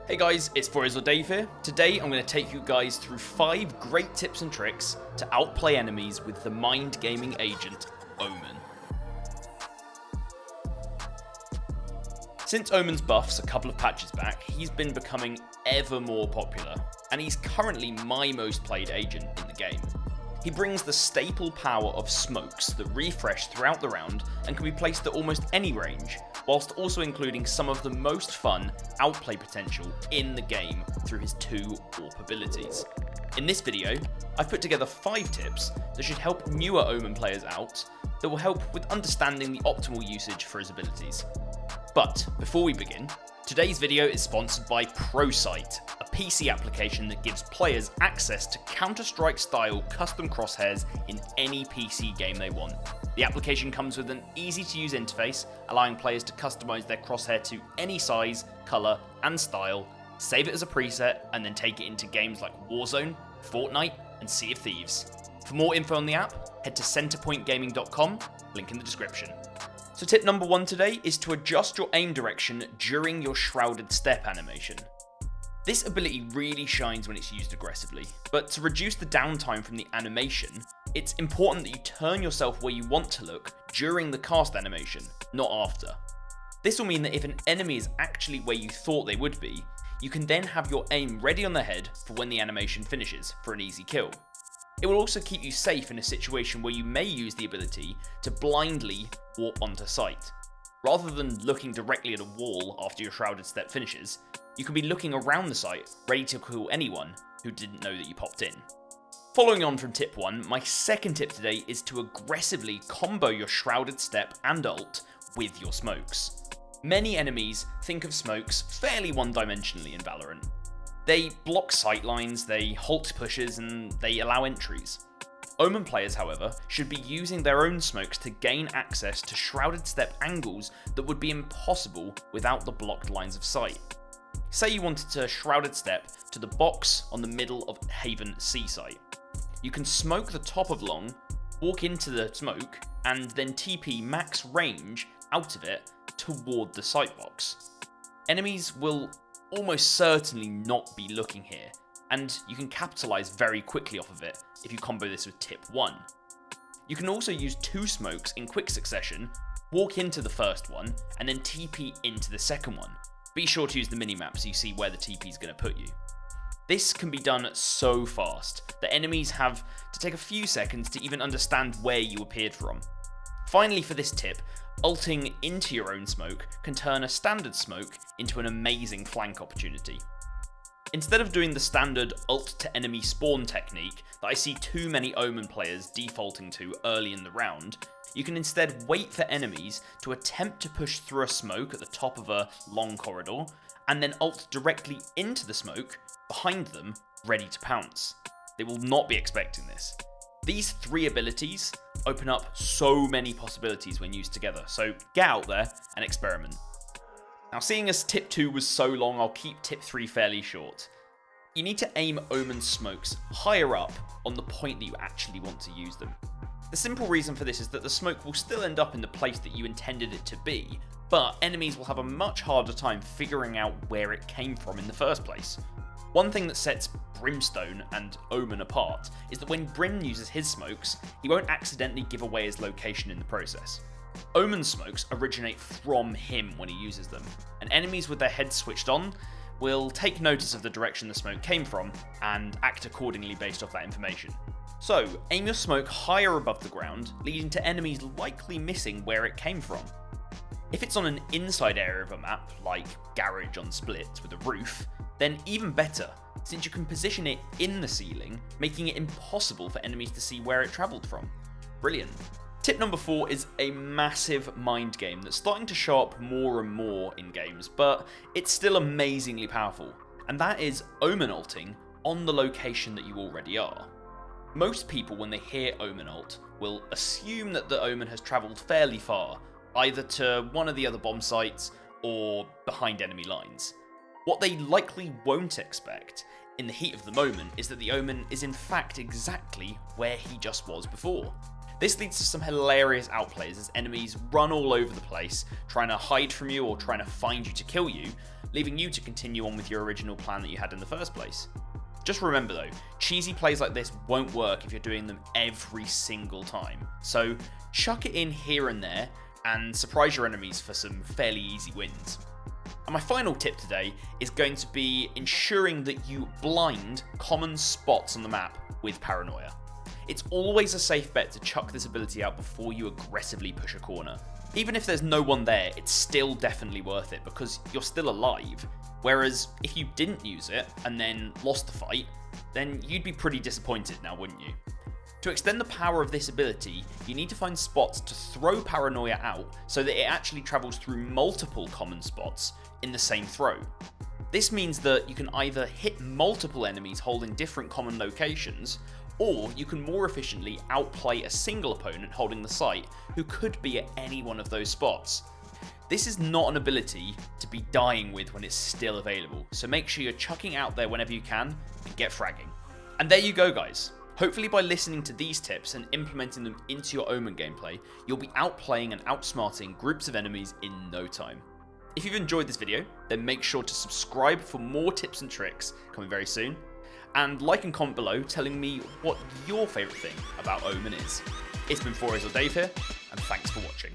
Hey guys, it's FourEyes or Dave here. Today I'm going to take you guys through 5 great tips and tricks to outplay enemies with the mind gaming agent, Omen. Since Omen's buffs a couple of patches back, he's been becoming ever more popular, and he's currently my most played agent in the game. He brings the staple power of smokes that refresh throughout the round and can be placed at almost any range, whilst also including some of the most fun outplay potential in the game through his 2 AWP abilities. In this video, I've put together 5 tips that should help newer Omen players out that will help with understanding the optimal usage for his abilities. But before we begin, today's video is sponsored by ProSight, a PC application that gives players access to Counter-Strike style custom crosshairs in any PC game they want. The application comes with an easy to use interface, allowing players to customize their crosshair to any size, color, and style, save it as a preset, and then take it into games like Warzone, Fortnite, and Sea of Thieves. For more info on the app, head to centerpointgaming.com, link in the description. So tip number 1 today is to adjust your aim direction during your shrouded step animation. This ability really shines when it's used aggressively, but to reduce the downtime from the animation, it's important that you turn yourself where you want to look during the cast animation, not after. This will mean that if an enemy is actually where you thought they would be, you can then have your aim ready on the head for when the animation finishes for an easy kill. It will also keep you safe in a situation where you may use the ability to blindly warp onto sight. Rather than looking directly at a wall after your shrouded step finishes, you can be looking around the site, ready to kill anyone who didn't know that you popped in. Following on from tip 1, my second tip today is to aggressively combo your shrouded step and ult with your smokes. Many enemies think of smokes fairly one-dimensionally in Valorant. They block sightlines, they halt pushes, and they allow entries. Omen players, however, should be using their own smokes to gain access to shrouded step angles that would be impossible without the blocked lines of sight. Say you wanted to shrouded step to the box on the middle of Haven C site. You can smoke the top of long, walk into the smoke, and then TP max range out of it toward the sight box. Enemies will almost certainly not be looking here, and you can capitalize very quickly off of it if you combo this with tip 1. You can also use 2 smokes in quick succession, walk into the first one, and then TP into the second one. Be sure to use the minimap so you see where the TP is going to put you. This can be done so fast that enemies have to take a few seconds to even understand where you appeared from. Finally, for this tip, ulting into your own smoke can turn a standard smoke into an amazing flank opportunity. Instead of doing the standard ult to enemy spawn technique that I see too many Omen players defaulting to early in the round, you can instead wait for enemies to attempt to push through a smoke at the top of a long corridor, and then ult directly into the smoke behind them, ready to pounce. They will not be expecting this. These 3 abilities open up so many possibilities when used together, so get out there and experiment. Now, seeing as tip 2 was so long, I'll keep tip 3 fairly short. You need to aim Omen smokes higher up on the point that you actually want to use them. The simple reason for this is that the smoke will still end up in the place that you intended it to be, but enemies will have a much harder time figuring out where it came from in the first place. One thing that sets Brimstone and Omen apart is that when Brim uses his smokes, he won't accidentally give away his location in the process. Omen's smokes originate from him when he uses them, and enemies with their heads switched on will take notice of the direction the smoke came from and act accordingly based off that information. So, aim your smoke higher above the ground, leading to enemies likely missing where it came from. If it's on an inside area of a map, like Garage on Splits with a roof, then even better, since you can position it in the ceiling, making it impossible for enemies to see where it travelled from. Brilliant. Tip number 4 is a massive mind game that's starting to show up more and more in games, but it's still amazingly powerful, and that is Omen ulting on the location that you already are. Most people, when they hear Omen ult, will assume that the Omen has travelled fairly far, either to one of the other bomb sites or behind enemy lines. What they likely won't expect in the heat of the moment is that the Omen is in fact exactly where he just was before. This leads to some hilarious outplays as enemies run all over the place, trying to hide from you or trying to find you to kill you, leaving you to continue on with your original plan that you had in the first place. Just remember though, cheesy plays like this won't work if you're doing them every single time, so chuck it in here and there and surprise your enemies for some fairly easy wins. And my final tip today is going to be ensuring that you blind common spots on the map with Paranoia. It's always a safe bet to chuck this ability out before you aggressively push a corner. Even if there's no one there, it's still definitely worth it because you're still alive. Whereas if you didn't use it and then lost the fight, then you'd be pretty disappointed now, wouldn't you? To extend the power of this ability, you need to find spots to throw Paranoia out so that it actually travels through multiple common spots in the same throw. This means that you can either hit multiple enemies holding different common locations, or you can more efficiently outplay a single opponent holding the site who could be at any one of those spots. This is not an ability to be dying with when it's still available, so make sure you're chucking out there whenever you can and get fragging. And there you go guys. Hopefully by listening to these tips and implementing them into your Omen gameplay, you'll be outplaying and outsmarting groups of enemies in no time. If you've enjoyed this video, then make sure to subscribe for more tips and tricks coming very soon. And like and comment below telling me what your favourite thing about Omen is. It's been FourEyes or Dave here, and thanks for watching.